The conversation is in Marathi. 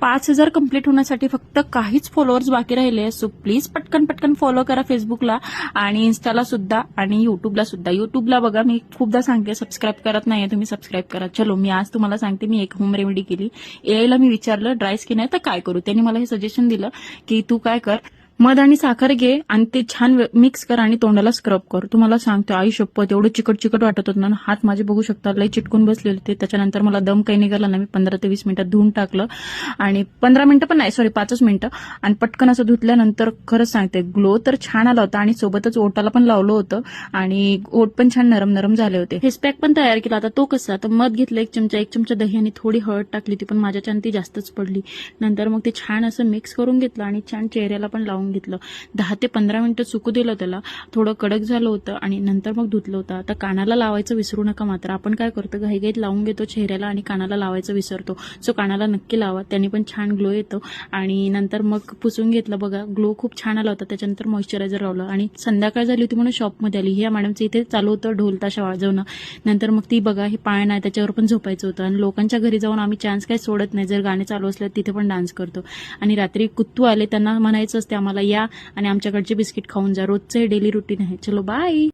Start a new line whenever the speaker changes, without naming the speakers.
5,000 कंप्लीट होण्यासाठी फक्त काहीच फॉलोअर्स बाकी राहिले. सो प्लीज पटकन पटकन फॉलो करा फेसबुकला आणि इन्स्टाला सुद्धा आणि युट्यूबला सुद्धा. युट्यूबला बघा मी खूपदा सांगते सबस्क्राईब करत नाहीये तुम्ही, सबस्क्राईब करा. चलो मी आज तुम्हाला सांगते, मी एक होम रेमेडी केली. एआयला मी विचारलं ड्राय स्किन आहे तर काय करू, त्यांनी मला हे सजेशन दिलं की तू काय कर, मध आणि साखर घे आणि ते छान मिक्स कर आणि तोंडाला स्क्रब कर. तुम्हाला सांगतो आई शपथ एवढं चिकट चिकट वाटत होतं ना, हात माझे बघू शकता लई चिटकून बसलेले होते. त्याच्यानंतर मला दम काही निघाला ना, मी 15 ते 20 मिनिटात धुवून टाकलं आणि 15 मिनिटं पण नाही, सॉरी 5 मिनिटं. आणि पटकन असं धुतल्यानंतर खरंच सांगते ग्लो तर छान आला होता आणि सोबतच ओठाला पण लावलं होतं आणि ओठ पण छान नरम नरम झाले होते. फेस पॅक पण तयार केला. आता तो कसा, तर मध घेतलं 1 चमचा दही आणि थोडी हळद टाकली, ती पण माझ्या ती जास्तच पडली. नंतर मग ते छान असं मिक्स करून घेतलं आणि छान चेहऱ्याला पण लावून घेतलं. 10 ते 15 मिनिटं सुकू दिलं त्याला, थोडं कडक झालं होतं आणि नंतर मग धुतलं होतं. आता कानाला लावायचं विसरू नका मात्र. आपण काय करतो घाईघाईत लावून घेतो चेहऱ्याला आणि कानाला लावायचं विसरतो. सो कानाला नक्की लावा, त्याने पण छान ग्लो येतो. आणि नंतर मग पुसून घेतलं बघा, ग्लो खूप छान आला होता. त्याच्यानंतर मॉइश्चरायझर लावलं आणि संध्याकाळ झाली होती म्हणून शॉपमध्ये आली. ह्या मॅडमचं इथे चालू होतं ढोल ताशा वाजवणं. नंतर मग ती बघा हे पाळणं आहे त्याच्यावर पण झोपायचं होतं आणि लोकांच्या घरी जाऊन आम्ही चान्स काय सोडत नाही, जर गाणे चालू असले तिथे पण डान्स करतो. आणि रात्री कुत्तू आले, त्यांना म्हणायचं असते आम्हाला या आणि आमच्याकडचे बिस्किट खाऊन जा. रोजचं हे डेली रुटीन आहे. चलो बाय.